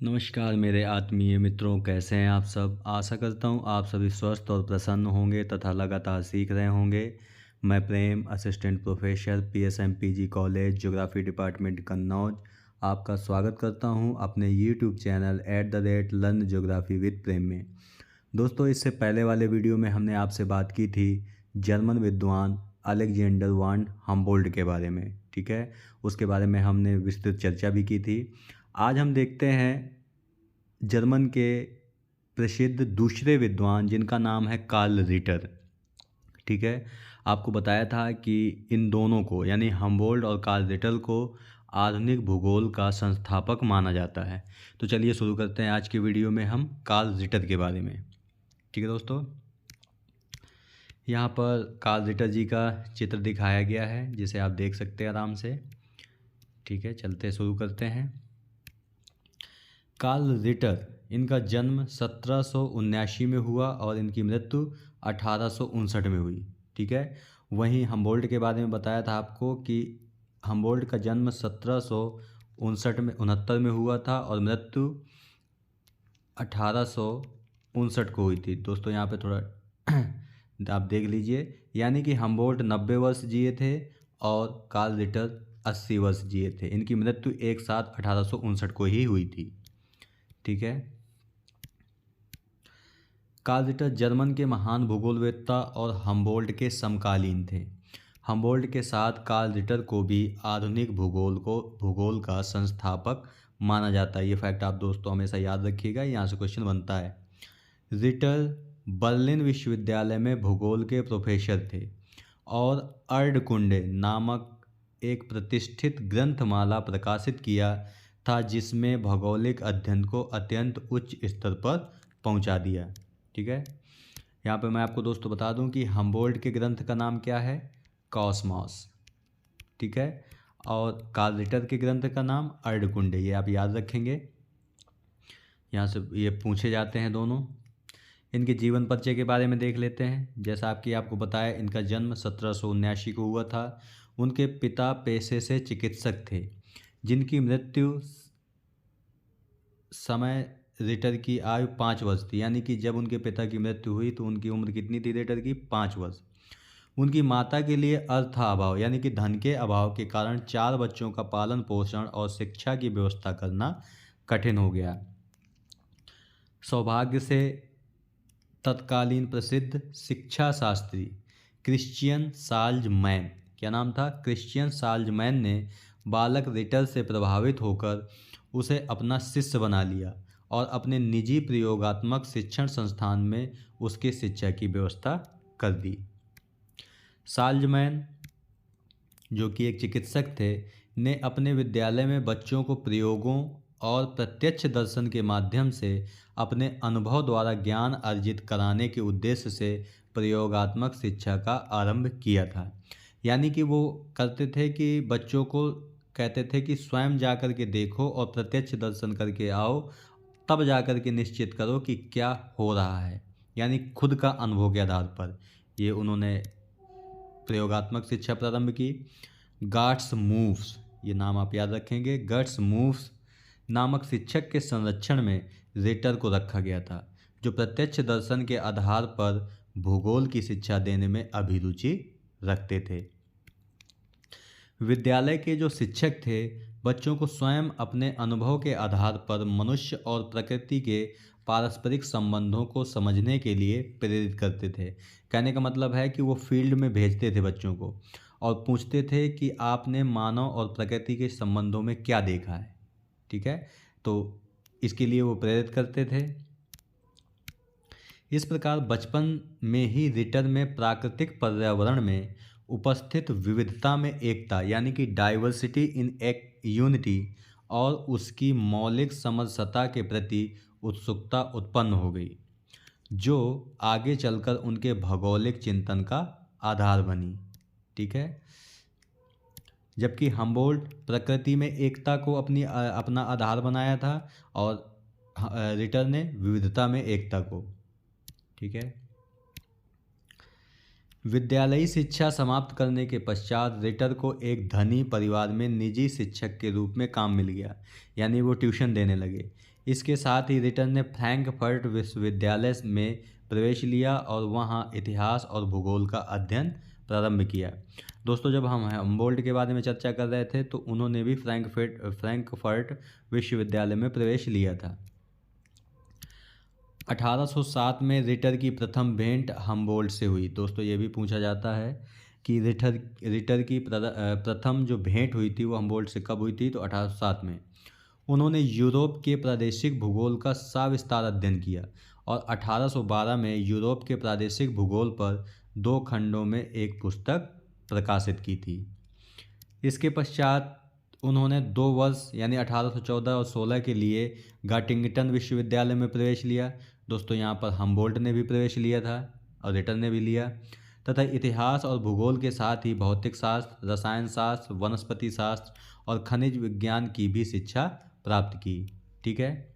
नमस्कार मेरे आत्मीय मित्रों, कैसे हैं आप सब। आशा करता हूँ आप सभी स्वस्थ और प्रसन्न होंगे तथा लगातार सीख रहे होंगे। मैं Prem, assistant professor, P S M P G college, geography department Kannauj, आपका स्वागत करता हूँ अपने YouTube channel @learn geography with Prem में। दोस्तों, इससे पहले वाले वीडियो में हमने आपसे बात की थी जर्मन विद्वान अलेक्जेंडर वान हम्बोल्ट के बारे में। ठीक है, उसके बारे में हमने विस्तृत चर्चा भी की थी। आज हम देखते हैं जर्मन के प्रसिद्ध दूसरे विद्वान जिनका नाम है कार्ल रिटर। ठीक है, आपको बताया था कि इन दोनों को यानी हम्बोल्ट और कार्ल रिटर को आधुनिक भूगोल का संस्थापक माना जाता है। तो चलिए शुरू करते हैं आज की वीडियो में हम कार्ल रिटर के बारे में। ठीक है दोस्तों, यहाँ पर कार्ल रिटर जी का चित्र दिखाया गया है जिसे आप देख सकते हैं आराम से। ठीक है, चलते शुरू करते हैं। कार्ल रिटर, इनका जन्म 1779 में हुआ और इनकी मृत्यु 1859 में हुई। ठीक है, वहीं हम्बोल्ट के बारे में बताया था आपको कि हम्बोल्ट का जन्म 1769 में हुआ था और मृत्यु 1859 को हुई थी। दोस्तों यहाँ पे थोड़ा आप देख लीजिए, यानी कि हम्बोल्ट 90 वर्ष जिए थे और कार्ल रिटर 80 वर्ष जिए थे। इनकी मृत्यु एक साथ 1859 को ही हुई थी। ठीक है, कार्ल रिटर जर्मन के महान भूगोलवेत्ता और हम्बोल्ट के समकालीन थे। हम्बोल्ट के साथ कार्ल रिटर को भी आधुनिक भूगोल का संस्थापक माना जाता है। ये फैक्ट आप दोस्तों हमेशा याद रखिएगा, यहाँ से क्वेश्चन बनता है। रिटर बर्लिन विश्वविद्यालय में भूगोल के प्रोफेसर थे और अर्डकुंडे नामक एक प्रतिष्ठित ग्रंथमाला प्रकाशित किया था जिसमें भौगोलिक अध्ययन को अत्यंत उच्च स्तर पर पहुंचा दिया। ठीक है, यहाँ पे मैं आपको दोस्तों बता दूं कि हम्बोल्ट के ग्रंथ का नाम क्या है, कॉस्मॉस। ठीक है, और कार्ल रिटर के ग्रंथ का नाम अर्डकुंडे, ये आप याद रखेंगे, यहाँ से ये पूछे जाते हैं दोनों। इनके जीवन परिचय के बारे में देख लेते हैं। जैसा आपको बताया, इनका जन्म 1779 को हुआ था। उनके पिता पेशे से चिकित्सक थे जिनकी मृत्यु समय रिटर की आयु 5 वर्ष थी। यानी कि जब उनके पिता की मृत्यु हुई तो उनकी उम्र कितनी थी रिटर की, 5 वर्ष। उनकी माता के लिए अर्थाभाव यानी कि धन के अभाव के कारण 4 बच्चों का पालन पोषण और शिक्षा की व्यवस्था करना कठिन हो गया। सौभाग्य से तत्कालीन प्रसिद्ध शिक्षा शास्त्री क्रिश्चियन साल्जमैन, क्या नाम था, क्रिश्चियन साल्जमैन ने बालक रिटर से प्रभावित होकर उसे अपना शिष्य बना लिया और अपने निजी प्रयोगात्मक शिक्षण संस्थान में उसकी शिक्षा की व्यवस्था कर दी। साल्जमैन, जो कि एक चिकित्सक थे, ने अपने विद्यालय में बच्चों को प्रयोगों और प्रत्यक्ष दर्शन के माध्यम से अपने अनुभव द्वारा ज्ञान अर्जित कराने के उद्देश्य से प्रयोगात्मक शिक्षा का आरंभ किया था। यानी कि वो करते थे कि बच्चों को कहते थे कि स्वयं जाकर के देखो और प्रत्यक्ष दर्शन करके आओ, तब जाकर के निश्चित करो कि क्या हो रहा है। यानी खुद का अनुभव के आधार पर ये उन्होंने प्रयोगात्मक शिक्षा प्रारंभ की। गाट्स मूव्स, ये नाम आप याद रखेंगे, गाट्स मूव्स नामक शिक्षक के संरक्षण में रिटर को रखा गया था, जो प्रत्यक्ष दर्शन के आधार पर भूगोल की शिक्षा देने में अभिरुचि रखते थे। विद्यालय के जो शिक्षक थे बच्चों को स्वयं अपने अनुभव के आधार पर मनुष्य और प्रकृति के पारस्परिक संबंधों को समझने के लिए प्रेरित करते थे। कहने का मतलब है कि वो फील्ड में भेजते थे बच्चों को और पूछते थे कि आपने मानव और प्रकृति के संबंधों में क्या देखा है। ठीक है, तो इसके लिए वो प्रेरित करते थे। इस प्रकार बचपन में ही रिटर में प्राकृतिक पर्यावरण में उपस्थित विविधता में एकता यानी कि डाइवर्सिटी इन यूनिटी और उसकी मौलिक समरसता के प्रति उत्सुकता उत्पन्न हो गई, जो आगे चलकर उनके भौगोलिक चिंतन का आधार बनी। ठीक है, जबकि हम्बोल्ट प्रकृति में एकता को अपना आधार बनाया था और रिटर ने विविधता में एकता को। ठीक है, विद्यालयी शिक्षा समाप्त करने के पश्चात रिटर को एक धनी परिवार में निजी शिक्षक के रूप में काम मिल गया, यानी वो ट्यूशन देने लगे। इसके साथ ही रिटर ने फ्रैंकफर्ट विश्वविद्यालय में प्रवेश लिया और वहाँ इतिहास और भूगोल का अध्ययन प्रारंभ किया। दोस्तों, जब हम हम्बोल्ट के बारे में चर्चा कर रहे थे तो उन्होंने भी फ्रैंकफर्ट विश्वविद्यालय में प्रवेश लिया था। 1807 में रिटर की प्रथम भेंट हम्बोल्ट से हुई। दोस्तों, ये भी पूछा जाता है कि रिटर की प्रथम जो भेंट हुई थी वो हम्बोल्ट से कब हुई थी, तो 1807 में। उन्होंने यूरोप के प्रादेशिक भूगोल का सविस्तार अध्ययन किया और 1812 में यूरोप के प्रादेशिक भूगोल पर 2 खंडों में एक पुस्तक प्रकाशित की थी। इसके पश्चात उन्होंने 2 वर्ष यानी 1814 और 16 के लिए गॉटिंगटन विश्वविद्यालय में प्रवेश लिया। दोस्तों, यहाँ पर हम्बोल्ट ने भी प्रवेश लिया था और रिटर ने भी लिया, तथा इतिहास और भूगोल के साथ ही भौतिक शास्त्र, रसायन शास्त्र, वनस्पति शास्त्र और खनिज विज्ञान की भी शिक्षा प्राप्त की। ठीक है।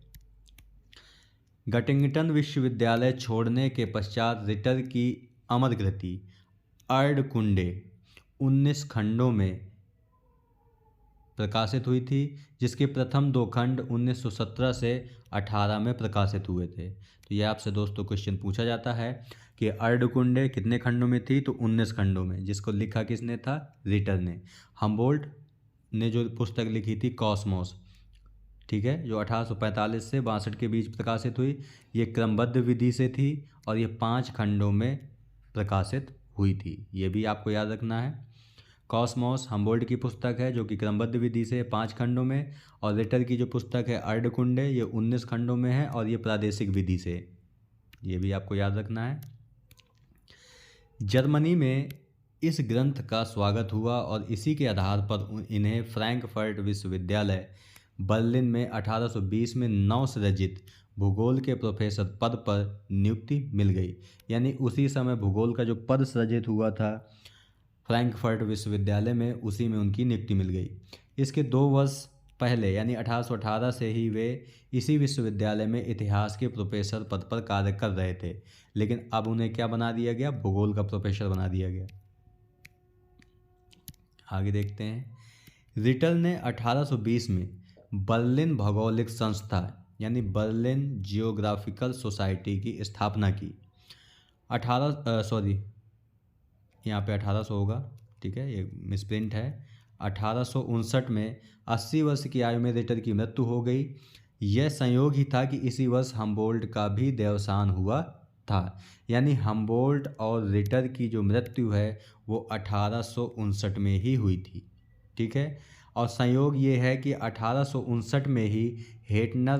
गॉटिंगटन विश्वविद्यालय छोड़ने के पश्चात रिटर की अमर कृति अर्धकुंडे 19 खंडों में प्रकाशित हुई थी, जिसके प्रथम 2 खंड 1917 से 18 में प्रकाशित हुए थे। तो यह आपसे दोस्तों क्वेश्चन पूछा जाता है कि अर्धकुंडे कितने खंडों में थी, तो 19 खंडों में, जिसको लिखा किसने था, रिटर ने। हम्बोल्ट ने जो पुस्तक लिखी थी कॉस्मोस, ठीक है, जो 1845 से 62 के बीच प्रकाशित हुई, ये क्रमबद्ध विधि से थी और ये 5 खंडों में प्रकाशित हुई थी। ये भी आपको याद रखना है। कॉस्मोस हम्बोल्ट की पुस्तक है जो कि क्रमबद्ध विधि से 5 खंडों में, और रिटर की जो पुस्तक है अर्धकुंडे, ये 19 खंडों में है और ये प्रादेशिक विधि से। ये भी आपको याद रखना है। जर्मनी में इस ग्रंथ का स्वागत हुआ और इसी के आधार पर इन्हें फ्रैंकफर्ट विश्वविद्यालय बर्लिन में 1820 में नवसृजित भूगोल के प्रोफेसर पद पर नियुक्ति मिल गई। यानी उसी समय भूगोल का जो पद सृजित हुआ था फ्रैंकफर्ट विश्वविद्यालय में, उसी में उनकी नियुक्ति मिल गई। इसके 2 वर्ष पहले यानी 1818 से ही वे इसी विश्वविद्यालय में इतिहास के प्रोफेसर पद पर कार्य कर रहे थे, लेकिन अब उन्हें क्या बना दिया गया, भूगोल का प्रोफेसर बना दिया गया। आगे देखते हैं। रिटर ने 1820 में बर्लिन भौगोलिक संस्था यानी बर्लिन जियोग्राफिकल सोसाइटी की स्थापना की। यहाँ पे 1800 होगा, ठीक है, ये मिसप्रिंट है। 1859 में 80 वर्ष की आयु में रिटर की मृत्यु हो गई। यह संयोग ही था कि इसी वर्ष हम्बोल्ट का भी देवसान हुआ था। यानी हम्बोल्ट और रिटर की जो मृत्यु है वो 1859 में ही हुई थी। ठीक है। और संयोग ये है कि 1859 में ही हेटनर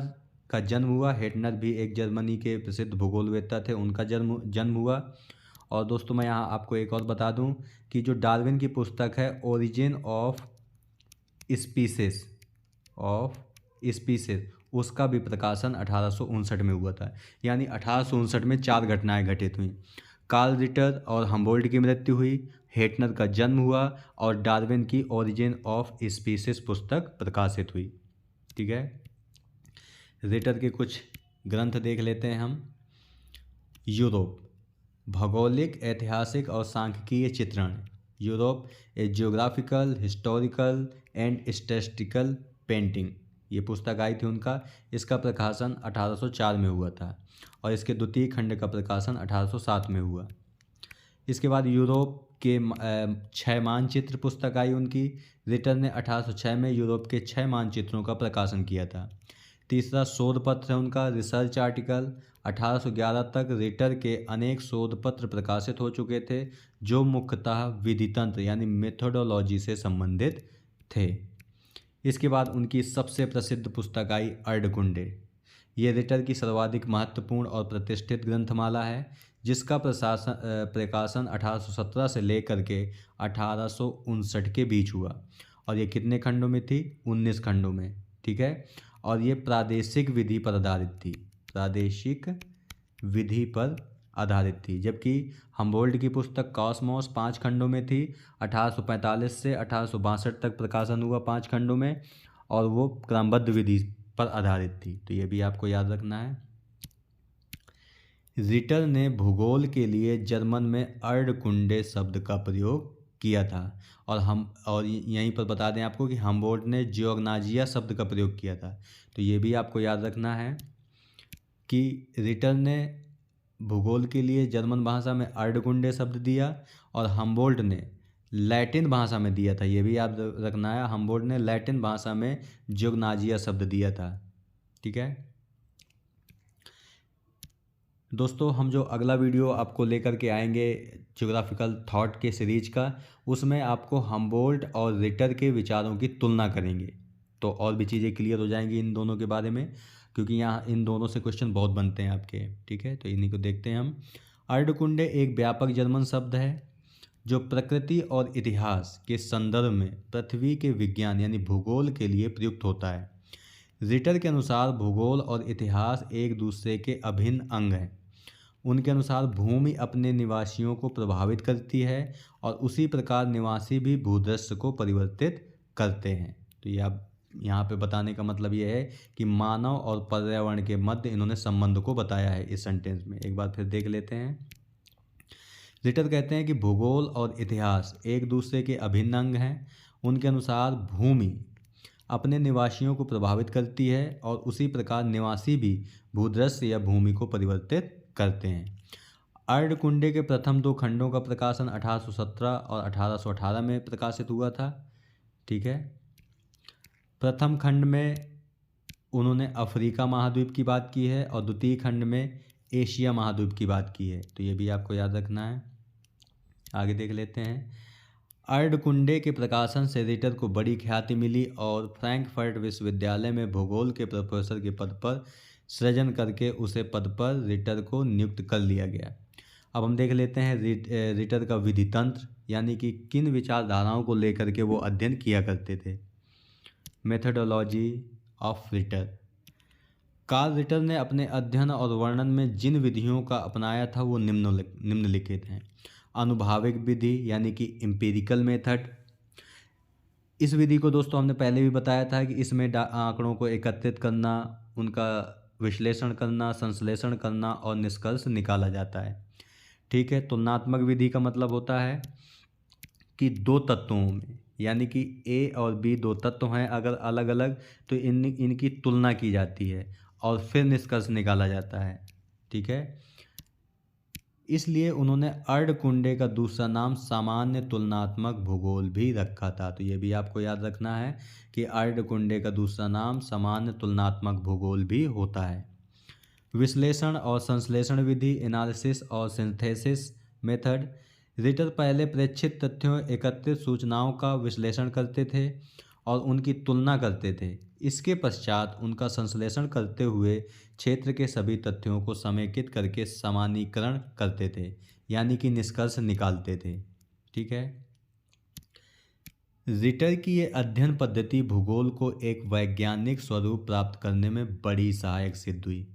का जन्म हुआ। हेटनर भी एक जर्मनी के प्रसिद्ध भूगोलवेत्ता थे, उनका जन्म हुआ। और दोस्तों, मैं यहाँ आपको एक और बता दूँ कि जो डार्विन की पुस्तक है ओरिजिन ऑफ स्पीसीज उसका भी प्रकाशन 1859 में हुआ था। यानी 1859 में 4 घटनाएं घटित हुई। कार्ल रिटर और हम्बोल्ट की मृत्यु हुई, हेटनर का जन्म हुआ और डार्विन की ओरिजिन ऑफ स्पीसीज पुस्तक प्रकाशित हुई। ठीक है। रिटर के कुछ ग्रंथ देख लेते हैं हम। यूरोप भौगोलिक, ऐतिहासिक और सांख्यिकीय चित्रण। Europe A geographical, historical and statistical painting, ये पुस्तक आई थी उनका। इसका प्रकाशन 1804 में हुआ था और इसके द्वितीय खंड का प्रकाशन 1807 में हुआ। इसके बाद यूरोप के 6 मानचित्र पुस्तक आई उनकी। रिटर ने 1806 में यूरोप के 6 मानचित्रों का प्रकाशन किया था। तीसरा शोध पत्र है उनका, रिसर्च आर्टिकल। 1811 तक रिटर के अनेक शोध पत्र प्रकाशित हो चुके थे जो मुख्यतः विधितंत्र यानी मेथोडोलॉजी से संबंधित थे। इसके बाद उनकी सबसे प्रसिद्ध पुस्तक आई अर्धकुंडे। ये रिटर की सर्वाधिक महत्वपूर्ण और प्रतिष्ठित ग्रंथमाला है, जिसका प्रकाशन 1817 से लेकर के 1859 के बीच हुआ। और ये कितने खंडों में थी, 19 खंडों में। ठीक है। और ये प्रादेशिक विधि पर आधारित थी, प्रादेशिक विधि पर आधारित थी। जबकि हम्बोल्ट की पुस्तक कॉस्मोस 5 खंडों में थी। 1845 से 1862 तक प्रकाशन हुआ 5 खंडों में, और वो क्रमबद्ध विधि पर आधारित थी। तो ये भी आपको याद रखना है। रिटर ने भूगोल के लिए जर्मन में अर्धकुंडे शब्द का प्रयोग किया था। और यहीं पर बता दें आपको कि हम्बोल्ट ने जियोग्नाजिया शब्द का प्रयोग किया था। तो ये भी आपको याद रखना है कि रिटर ने भूगोल के लिए जर्मन भाषा में अर्डकुंडे शब्द दिया और हम्बोल्ट ने लैटिन भाषा में दिया था। ये भी याद रखना है, हम्बोल्ट ने लैटिन भाषा में जियोग्नाजिया शब्द दिया था। ठीक है दोस्तों, हम जो अगला वीडियो आपको लेकर के आएंगे ज्योग्राफिकल थॉट के सीरीज का, उसमें आपको हम्बोल्ट और रिटर के विचारों की तुलना करेंगे। तो और भी चीज़ें क्लियर हो जाएंगी इन दोनों के बारे में, क्योंकि यहाँ इन दोनों से क्वेश्चन बहुत बनते हैं आपके। ठीक है, तो इन्हीं को देखते हैं हम। अर्धकुंडे एक व्यापक जर्मन शब्द है जो प्रकृति और इतिहास के संदर्भ में पृथ्वी के विज्ञान यानी भूगोल के लिए प्रयुक्त होता है। रिटर के अनुसार भूगोल और इतिहास एक दूसरे के अभिन्न अंग हैं। उनके अनुसार भूमि अपने निवासियों को प्रभावित करती है और उसी प्रकार निवासी भी भूदृश्य को परिवर्तित करते हैं। तो ये आप यहाँ पे बताने का मतलब ये है कि मानव और पर्यावरण के मध्य इन्होंने संबंध को बताया है इस सेंटेंस में। एक बार फिर देख लेते हैं। रिटर कहते हैं कि भूगोल और इतिहास एक दूसरे के अभिन्न अंग हैं। उनके अनुसार भूमि अपने निवासियों को प्रभावित करती है और उसी प्रकार निवासी भी भूदृश्य या भूमि को परिवर्तित करते हैं। अर्धकुंडे के प्रथम 2 खंडों का प्रकाशन 1817 और 1818 में प्रकाशित हुआ था। ठीक है, प्रथम खंड में उन्होंने अफ्रीका महाद्वीप की बात की है और द्वितीय खंड में एशिया महाद्वीप की बात की है। तो ये भी आपको याद रखना है। आगे देख लेते हैं। अर्धकुंडे के प्रकाशन से रिटर को बड़ी ख्याति मिली और फ्रैंकफर्ट विश्वविद्यालय में भूगोल के प्रोफेसर के पद पर सृजन करके उसे पद पर रिटर को नियुक्त कर लिया गया। अब हम देख लेते हैं रिटर का विधि तंत्र, यानी कि किन विचारधाराओं को लेकर के वो अध्ययन किया करते थे। Methodology of Ritter. Carl Ritter ने अपने अध्ययन और वर्णन में जिन विधियों का अपनाया था वो निम्नलिखित हैं। अनुभाविक विधि यानी कि एम्पिरिकल मेथड। इस विधि को दोस्तों हमने पहले भी बताया था कि इसमें आंकड़ों को एकत्रित करना, उनका विश्लेषण करना, संश्लेषण करना और निष्कर्ष निकाला जाता है। ठीक है, तुलनात्मक विधि का मतलब होता है कि 2 तत्वों में, यानी कि ए और बी 2 तत्व हैं अगर अलग अलग, तो इनकी तुलना की जाती है और फिर निष्कर्ष निकाला जाता है। ठीक है, इसलिए उन्होंने अर्धकुंडे का दूसरा नाम सामान्य तुलनात्मक भूगोल भी रखा था। तो ये भी आपको याद रखना है कि अर्धकुंडे का दूसरा नाम सामान्य तुलनात्मक भूगोल भी होता है। विश्लेषण और संश्लेषण विधि, एनालिसिस और सिंथेसिस मेथड। रिटर पहले प्रेक्षित तथ्यों, एकत्रित सूचनाओं का विश्लेषण करते थे और उनकी तुलना करते थे। इसके पश्चात उनका संश्लेषण करते हुए क्षेत्र के सभी तथ्यों को समेकित करके सामान्यीकरण करते थे, यानी कि निष्कर्ष निकालते थे। ठीक है, रिटर की ये अध्ययन पद्धति भूगोल को एक वैज्ञानिक स्वरूप प्राप्त करने में बड़ी सहायक सिद्ध हुई।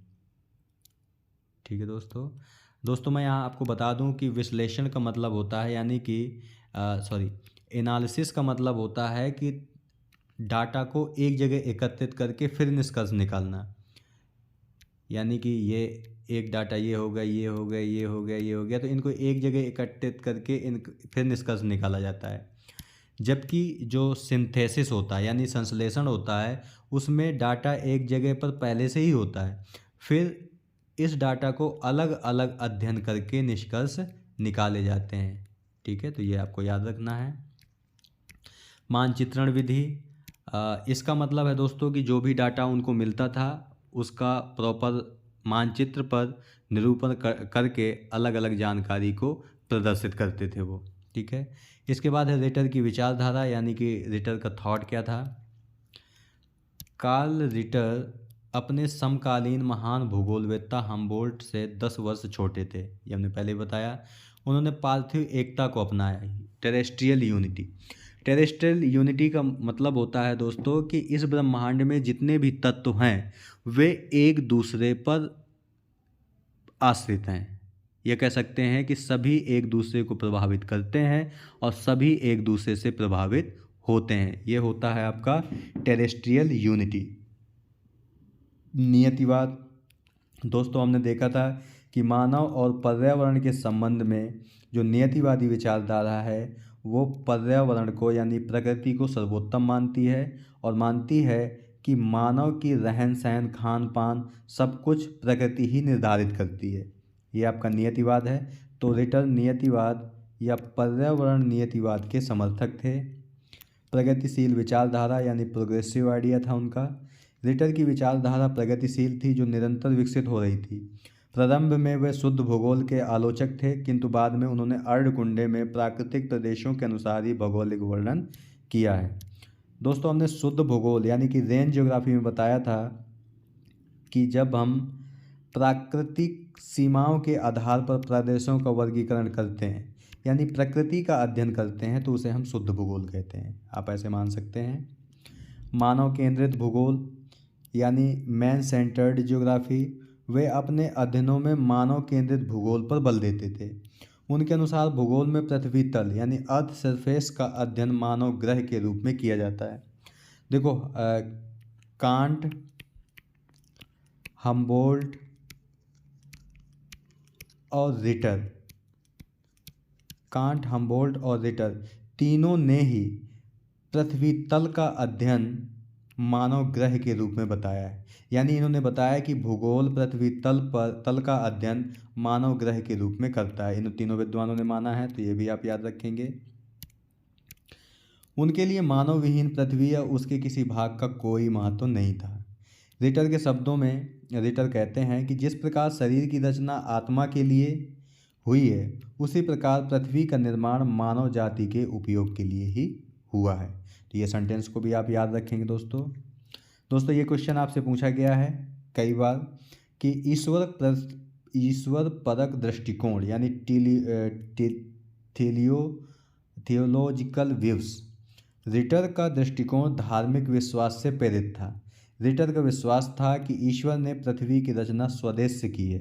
ठीक है दोस्तों मैं यहाँ आपको बता दूँ कि विश्लेषण का मतलब होता है, यानी कि एनालिसिस का मतलब होता है कि डाटा को एक जगह एकत्रित करके फिर निष्कर्ष निकालना। यानी कि ये एक डाटा ये हो गया, ये हो गया, ये हो गया, ये हो गया, तो इनको एक जगह एकत्रित करके फिर निष्कर्ष निकाला जाता है। जबकि जो सिंथेसिस होता है यानी संश्लेषण होता है, उसमें डाटा एक जगह पर पहले से ही होता है, फिर इस डाटा को अलग अलग अध्ययन करके निष्कर्ष निकाले जाते हैं। ठीक है, तो ये आपको याद रखना है। मानचित्रण विधि, इसका मतलब है दोस्तों कि जो भी डाटा उनको मिलता था उसका प्रॉपर मानचित्र पर निरूपण करके अलग अलग जानकारी को प्रदर्शित करते थे वो। ठीक है, इसके बाद है रिटर की विचारधारा, यानी कि रिटर का थॉट क्या था। कार्ल रिटर अपने समकालीन महान भूगोलवेत्ता हम्बोल्ट से 10 वर्ष छोटे थे, ये हमने पहले बताया। उन्होंने पार्थिव एकता को अपनाया, टेरेस्ट्रियल यूनिटी। टेरेस्ट्रियल यूनिटी का मतलब होता है दोस्तों कि इस ब्रह्मांड में जितने भी तत्व हैं वे एक दूसरे पर आश्रित हैं। यह कह सकते हैं कि सभी एक दूसरे को प्रभावित करते हैं और सभी एक दूसरे से प्रभावित होते हैं। ये होता है आपका टेरेस्ट्रियल यूनिटी। नियतिवाद, दोस्तों हमने देखा था कि मानव और पर्यावरण के संबंध में जो नियतिवादी विचारधारा है वो पर्यावरण को यानी प्रकृति को सर्वोत्तम मानती है और मानती है कि मानव की रहन सहन खान पान सब कुछ प्रकृति ही निर्धारित करती है। ये आपका नियतिवाद है। तो रिटर नियतिवाद या पर्यावरण नियतिवाद के समर्थक थे। प्रगतिशील विचारधारा यानी प्रोग्रेसिव आइडिया था उनका। रिटर की विचारधारा प्रगतिशील थी जो निरंतर विकसित हो रही थी। प्रारंभ में वे शुद्ध भूगोल के आलोचक थे, किंतु बाद में उन्होंने अर्धकुंडे में प्राकृतिक प्रदेशों के अनुसार ही भौगोलिक वर्णन किया है। दोस्तों, हमने शुद्ध भूगोल यानी कि रेंज ज्योग्राफी में बताया था कि जब हम प्राकृतिक सीमाओं के आधार पर प्रदेशों का वर्गीकरण करते हैं यानी प्रकृति का अध्ययन करते हैं तो उसे हम शुद्ध भूगोल कहते हैं। आप ऐसे मान सकते हैं। मानव केंद्रित भूगोल यानी मैन सेंटर्ड ज्योग्राफी, वे अपने अध्ययनों में मानव केंद्रित भूगोल पर बल देते थे। उनके अनुसार भूगोल में पृथ्वी तल यानी अर्थ सरफेस का अध्ययन मानव ग्रह के रूप में किया जाता है। देखो, कांट, हम्बोल्ट और रिटर, कांट, हम्बोल्ट और रिटर तीनों ने ही पृथ्वी तल का अध्ययन मानव ग्रह के रूप में बताया है। यानी इन्होंने बताया कि भूगोल पृथ्वी तल का अध्ययन मानव ग्रह के रूप में करता है। इन तीनों विद्वानों ने माना है, तो ये भी आप याद रखेंगे। उनके लिए मानव विहीन पृथ्वी या उसके किसी भाग का कोई महत्व नहीं था। रिटर के शब्दों में रिटर कहते हैं कि जिस प्रकार शरीर की रचना आत्मा के लिए हुई है, उसी प्रकार पृथ्वी का निर्माण मानव जाति के उपयोग के लिए ही हुआ है। तो ये सेंटेंस को भी आप याद रखेंगे दोस्तों। ये क्वेश्चन आपसे पूछा गया है कई बार कि ईश्वर परक दृष्टिकोण यानी थियोलॉजिकल व्यूज। रिटर का दृष्टिकोण धार्मिक विश्वास से प्रेरित था। रिटर का विश्वास था कि ईश्वर ने पृथ्वी की रचना स्वदेश से की है।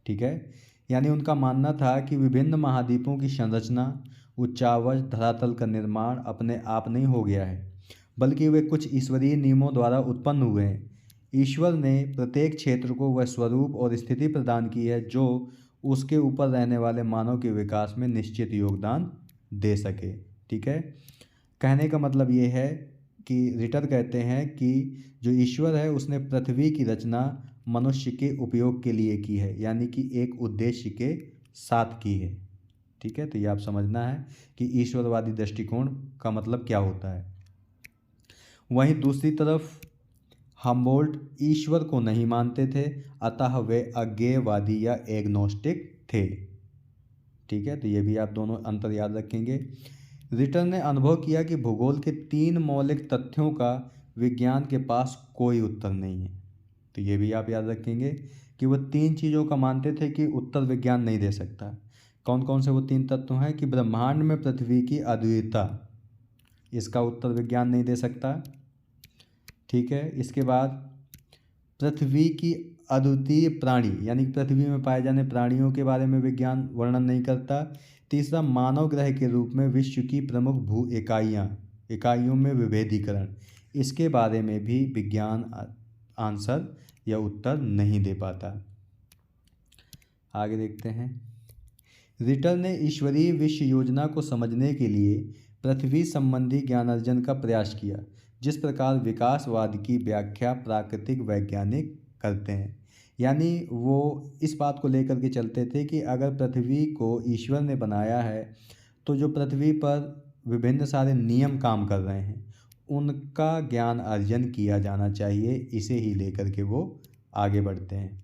ठीक है, यानी उनका मानना था कि विभिन्न महाद्वीपों की संरचना, उच्चावच, धरातल का निर्माण अपने आप नहीं हो गया है, बल्कि वे कुछ ईश्वरीय नियमों द्वारा उत्पन्न हुए हैं। ईश्वर ने प्रत्येक क्षेत्र को वह स्वरूप और स्थिति प्रदान की है जो उसके ऊपर रहने वाले मानव के विकास में निश्चित योगदान दे सके। ठीक है, कहने का मतलब ये है कि रिटर कहते हैं कि जो ईश्वर है उसने पृथ्वी की रचना मनुष्य के उपयोग के लिए की है, यानी कि एक उद्देश्य के साथ की है। ठीक है, तो ये आप समझना है कि ईश्वरवादी दृष्टिकोण का मतलब क्या होता है। वहीं दूसरी तरफ हम्बोल्ट ईश्वर को नहीं मानते थे, अतः वे अज्ञेयवादी या एग्नोस्टिक थे। ठीक है, तो ये भी आप दोनों अंतर याद रखेंगे। रिटर ने अनुभव किया कि भूगोल के 3 मौलिक तथ्यों का विज्ञान के पास कोई उत्तर नहीं है। तो ये भी आप याद रखेंगे कि वो 3 चीज़ों का मानते थे कि उत्तर विज्ञान नहीं दे सकता। कौन कौन से वो 3 तत्व हैं कि ब्रह्मांड में पृथ्वी की अद्वितीयता, इसका उत्तर विज्ञान नहीं दे सकता। ठीक है, इसके बाद पृथ्वी की अद्वितीय प्राणी यानी पृथ्वी में पाए जाने प्राणियों के बारे में विज्ञान वर्णन नहीं करता। तीसरा, मानव ग्रह के रूप में विश्व की प्रमुख भू इकाइयों में विभेदीकरण, इसके बारे में भी विज्ञान आंसर या उत्तर नहीं दे पाता। आगे देखते हैं। रिटर ने ईश्वरीय विश्व योजना को समझने के लिए पृथ्वी संबंधी ज्ञानार्जन का प्रयास किया, जिस प्रकार विकासवाद की व्याख्या प्राकृतिक वैज्ञानिक करते हैं। यानी वो इस बात को लेकर के चलते थे कि अगर पृथ्वी को ईश्वर ने बनाया है तो जो पृथ्वी पर विभिन्न सारे नियम काम कर रहे हैं उनका ज्ञान अर्जन किया जाना चाहिए, इसे ही लेकर के वो आगे बढ़ते हैं।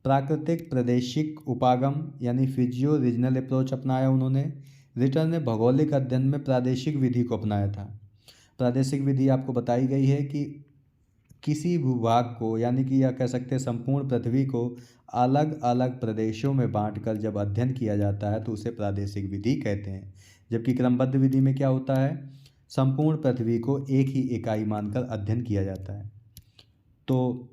प्राकृतिक प्रादेशिक उपागम यानी फिजियो रीजनल अप्रोच अपनाया उन्होंने। रिटर ने भौगोलिक अध्ययन में प्रादेशिक विधि को अपनाया था। प्रादेशिक विधि आपको बताई गई है कि किसी भूभाग को यानी कि यह कह सकते हैं संपूर्ण पृथ्वी को अलग अलग प्रदेशों में बांटकर जब अध्ययन किया जाता है तो उसे प्रादेशिक विधि कहते हैं। जबकि क्रमबद्ध विधि में क्या होता है, संपूर्ण पृथ्वी को एक ही इकाई मानकर अध्ययन किया जाता है। तो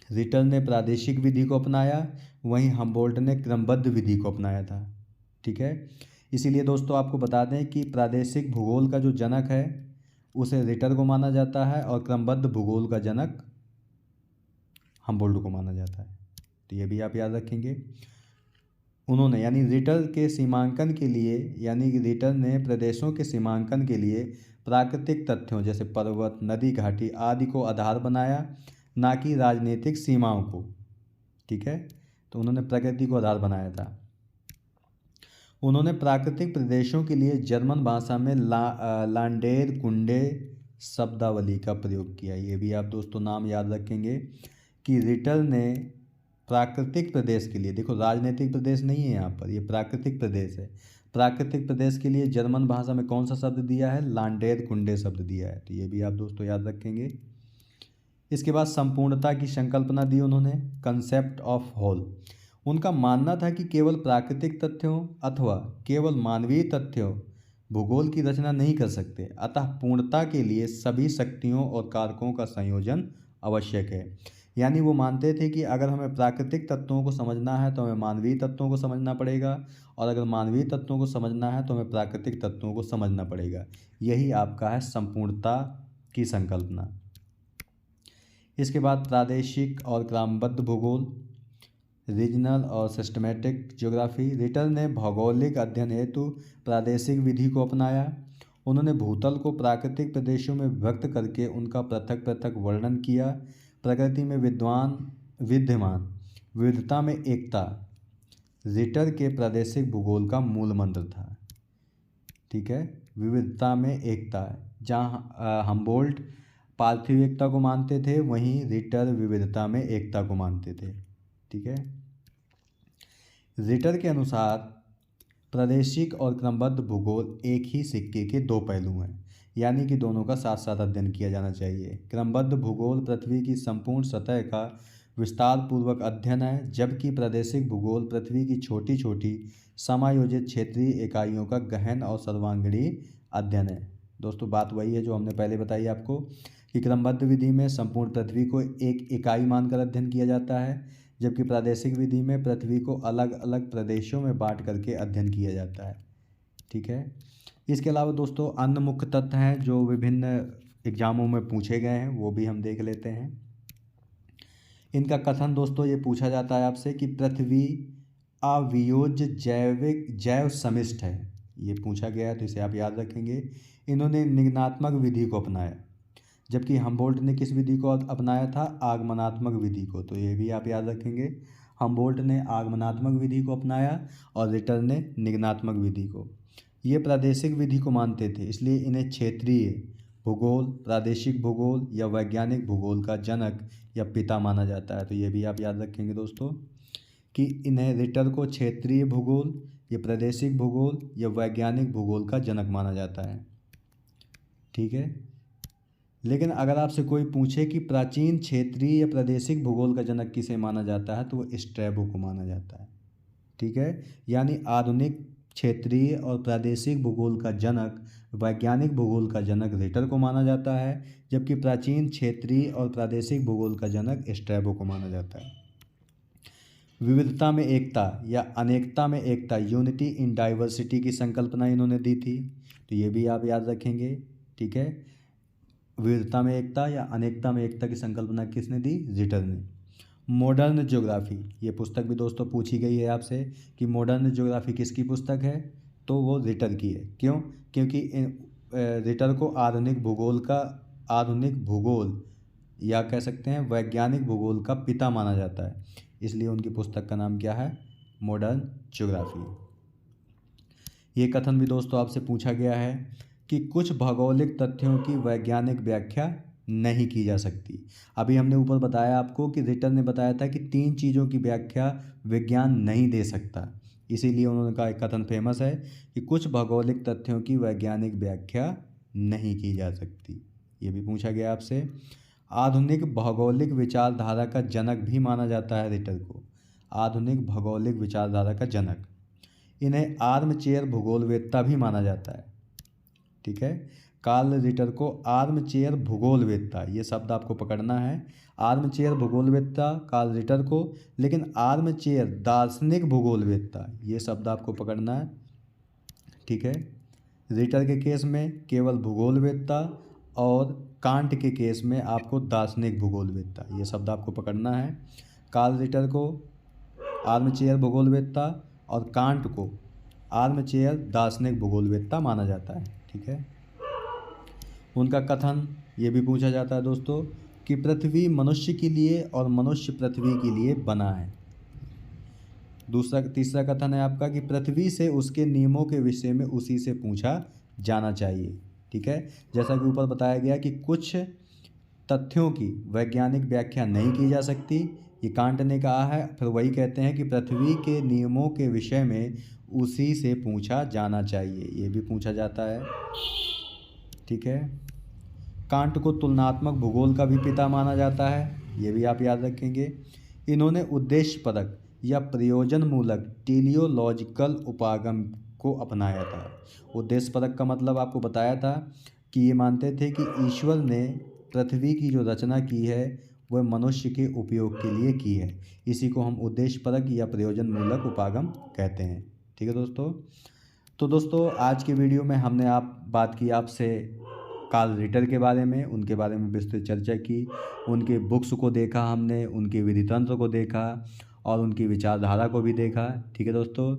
रिटर ने प्रादेशिक विधि को अपनाया, वहीं हम्बोल्ट ने क्रमबद्ध विधि को अपनाया था। ठीक है, इसीलिए दोस्तों आपको बता दें कि प्रादेशिक भूगोल का जो जनक है उसे रिटर को माना जाता है और क्रमबद्ध भूगोल का जनक हम्बोल्ट को माना जाता है। तो ये भी आप याद रखेंगे। उन्होंने यानी रिटर के सीमांकन के लिए, यानी कि रिटर ने प्रदेशों के सीमांकन के लिए प्राकृतिक तथ्यों जैसे पर्वत, नदी, घाटी आदि को आधार बनाया, ना कि राजनीतिक सीमाओं को। ठीक है, तो उन्होंने प्रकृति को आधार बनाया था। उन्होंने प्राकृतिक प्रदेशों के लिए जर्मन भाषा में लांडेर कुंडे शब्दावली का प्रयोग किया। ये भी आप दोस्तों नाम याद रखेंगे कि रिटर ने प्राकृतिक प्रदेश के लिए, देखो राजनीतिक प्रदेश नहीं है यहाँ पर, ये प्राकृतिक प्रदेश है। प्राकृतिक प्रदेश के लिए जर्मन भाषा में कौन सा शब्द दिया है? लांडेर कुंडे शब्द दिया है। तो ये भी आप दोस्तों याद रखेंगे। इसके बाद संपूर्णता की संकल्पना दी उन्होंने, कंसेप्ट ऑफ होल। उनका मानना था कि केवल प्राकृतिक तथ्यों अथवा केवल मानवीय तथ्यों भूगोल की रचना नहीं कर सकते, अतः पूर्णता के लिए सभी शक्तियों और कारकों का संयोजन आवश्यक है। यानी वो मानते थे कि अगर हमें प्राकृतिक तत्वों को समझना है तो हमें मानवीय तत्वों को समझना पड़ेगा, और अगर मानवीय तत्वों को समझना है तो हमें प्राकृतिक तत्वों को समझना पड़ेगा। यही आपका है संपूर्णता की संकल्पना। इसके बाद प्रादेशिक और क्रमबद्ध भूगोल, रीजनल और सिस्टमेटिक ज्योग्राफी। रिटर ने भौगोलिक अध्ययन हेतु प्रादेशिक विधि को अपनाया। उन्होंने भूतल को प्राकृतिक प्रदेशों में विभक्त करके उनका पृथक पृथक वर्णन किया। प्रकृति में विद्यमान विविधता में एकता रिटर के प्रादेशिक भूगोल का मूल मंत्र था। ठीक है, विविधता में एकता। जहाँ हम्बोल्ट पार्थिव एकता को मानते थे, वहीं रिटर विविधता में एकता को मानते थे। ठीक है, रिटर के अनुसार प्रादेशिक और क्रमबद्ध भूगोल एक ही सिक्के के दो पहलू हैं, यानी कि दोनों का साथ साथ अध्ययन किया जाना चाहिए। क्रमबद्ध भूगोल पृथ्वी की संपूर्ण सतह का विस्तार पूर्वक अध्ययन है, जबकि प्रादेशिक भूगोल पृथ्वी की छोटी छोटी समायोजित क्षेत्रीय इकाइयों का गहन और सर्वांगीण अध्ययन है। दोस्तों बात वही है जो हमने पहले बताई आपको कि क्रमबद्ध विधि में संपूर्ण पृथ्वी को एक इकाई मानकर अध्ययन किया जाता है, जबकि प्रादेशिक विधि में पृथ्वी को अलग अलग प्रदेशों में बांट करके अध्ययन किया जाता है। ठीक है, इसके अलावा दोस्तों अन्य मुख्य तत्व हैं जो विभिन्न एग्जामों में पूछे गए हैं, वो भी हम देख लेते हैं। इनका कथन दोस्तों ये पूछा जाता है आपसे कि पृथ्वी अवियोज्य जैव समिष्ट है, ये पूछा गया है, तो इसे आप याद रखेंगे। इन्होंने निगमनात्मक विधि को अपनाया, जबकि हम्बोल्ट ने किस विधि को अपनाया था? आगमनात्मक विधि को। तो ये भी आप याद रखेंगे, हम्बोल्ट ने आगमनात्मक विधि को अपनाया और रिटर ने निगमनात्मक विधि को। ये प्रादेशिक विधि को मानते थे, इसलिए इन्हें क्षेत्रीय भूगोल, प्रादेशिक भूगोल या वैज्ञानिक भूगोल का जनक या पिता माना जाता है। तो ये भी आप याद रखेंगे दोस्तों कि इन्हें रिटर को क्षेत्रीय भूगोल या प्रादेशिक भूगोल या वैज्ञानिक भूगोल का जनक माना जाता है। ठीक है, लेकिन अगर आपसे कोई पूछे कि प्राचीन क्षेत्रीय या प्रादेशिक भूगोल का जनक किसे माना जाता है, तो वो स्ट्रैबो को माना जाता है। ठीक है, यानी आधुनिक क्षेत्रीय और प्रादेशिक भूगोल का जनक, वैज्ञानिक भूगोल का जनक रिटर को माना जाता है, जबकि प्राचीन क्षेत्रीय और प्रादेशिक भूगोल का जनक स्ट्रैबो को माना जाता है। विविधता में एकता या अनेकता में एकता, यूनिटी इन डाइवर्सिटी की संकल्पना इन्होंने दी थी, तो ये भी आप याद रखेंगे। ठीक है, विविधता में एकता या अनेकता में एकता की संकल्पना किसने दी? रिटर ने। मॉडर्न ज्योग्राफी, ये पुस्तक भी दोस्तों पूछी गई है आपसे कि मॉडर्न ज्योग्राफी किसकी पुस्तक है, तो वो रिटर की है। क्यों? क्योंकि रिटर को आधुनिक भूगोल या कह सकते हैं वैज्ञानिक भूगोल का पिता माना जाता है, इसलिए उनकी पुस्तक का नाम क्या है? Modern geography. ये कथन भी दोस्तों आपसे पूछा गया है कि कुछ भौगोलिक तथ्यों की वैज्ञानिक व्याख्या नहीं की जा सकती। अभी हमने ऊपर बताया आपको कि रिटर ने बताया था कि 3 चीज़ों की व्याख्या विज्ञान नहीं दे सकता, इसीलिए उन्होंने कहा, एक कथन फेमस है कि कुछ भौगोलिक तथ्यों की वैज्ञानिक व्याख्या नहीं की जा सकती। ये भी पूछा गया आपसे। आधुनिक भौगोलिक विचारधारा का जनक भी माना जाता है रिटर को, आधुनिक भौगोलिक विचारधारा का जनक। इन्हें आर्मचेयर भूगोलवेत्ता भी माना जाता है। ठीक है, कार्ल रिटर को आर्मचेयर भूगोलवेत्ता, ये शब्द आपको पकड़ना है, आर्मचेयर भूगोलवेत्ता कार्ल रिटर को, लेकिन आर्मचेयर दार्शनिक भूगोलवेत्ता, ये शब्द आपको पकड़ना है। ठीक है, रिटर के केस में केवल भूगोलवेत्ता और कांट के केस में आपको दार्शनिक भूगोलवेत्ता, ये शब्द आपको पकड़ना है। कार्ल रिटर को आर्मचेयर भूगोलवेत्ता और कांट को आर्मचेयर दार्शनिक भूगोलवेत्ता माना जाता है। ठीक है। उनका कथन ये भी पूछा जाता है दोस्तों कि पृथ्वी मनुष्य के लिए और मनुष्य पृथ्वी के लिए बना है। तीसरा कथन है आपका कि पृथ्वी से उसके नियमों के विषय में उसी से पूछा जाना चाहिए। ठीक है। जैसा कि ऊपर बताया गया कि कुछ तथ्यों की वैज्ञानिक व्याख्या नहीं की जा सकती, ये कांट ने कहा है। फिर वही कहते हैं कि पृथ्वी के नियमों के विषय में उसी से पूछा जाना चाहिए, ये भी पूछा जाता है। ठीक है। कांट को तुलनात्मक भूगोल का भी पिता माना जाता है, ये भी आप याद रखेंगे। इन्होंने उद्देश्यपरक या प्रयोजनमूलक टेलियोलॉजिकल उपागम को अपनाया था। उद्देश्यपरक का मतलब आपको बताया था कि ये मानते थे कि ईश्वर ने पृथ्वी की जो रचना की है वह मनुष्य के उपयोग के लिए की है। इसी को हम उद्देश्यपरक या प्रयोजनमूलक उपागम कहते हैं। ठीक है दोस्तों। तो दोस्तों आज की वीडियो में हमने बात की आपसे कार्ल रिटर के बारे में, उनके बारे में विस्तृत चर्चा की, उनके बुक्स को देखा हमने, उनके विधितंत्र को देखा और उनकी विचारधारा को भी देखा। ठीक है दोस्तों।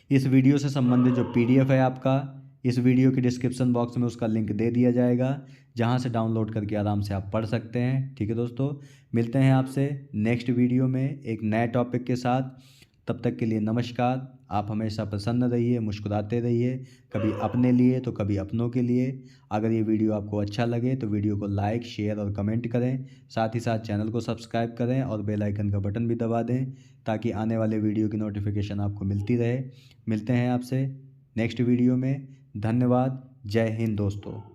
इस वीडियो से संबंधित जो PDF है आपका, इस वीडियो के डिस्क्रिप्शन बॉक्स में उसका लिंक दे दिया जाएगा, जहां से डाउनलोड करके आराम से आप पढ़ सकते हैं। ठीक है दोस्तों। मिलते हैं आपसे नेक्स्ट वीडियो में एक नए टॉपिक के साथ। तब तक के लिए नमस्कार। आप हमेशा प्रसन्न रहिए, मुस्कुराते रहिए, कभी अपने लिए तो कभी अपनों के लिए। अगर ये वीडियो आपको अच्छा लगे तो वीडियो को लाइक, शेयर और कमेंट करें। साथ ही साथ चैनल को सब्सक्राइब करें और बेल आइकन का बटन भी दबा दें, ताकि आने वाले वीडियो की नोटिफिकेशन आपको मिलती रहे। मिलते हैं आपसे नेक्स्ट वीडियो में। धन्यवाद। जय हिंद दोस्तों।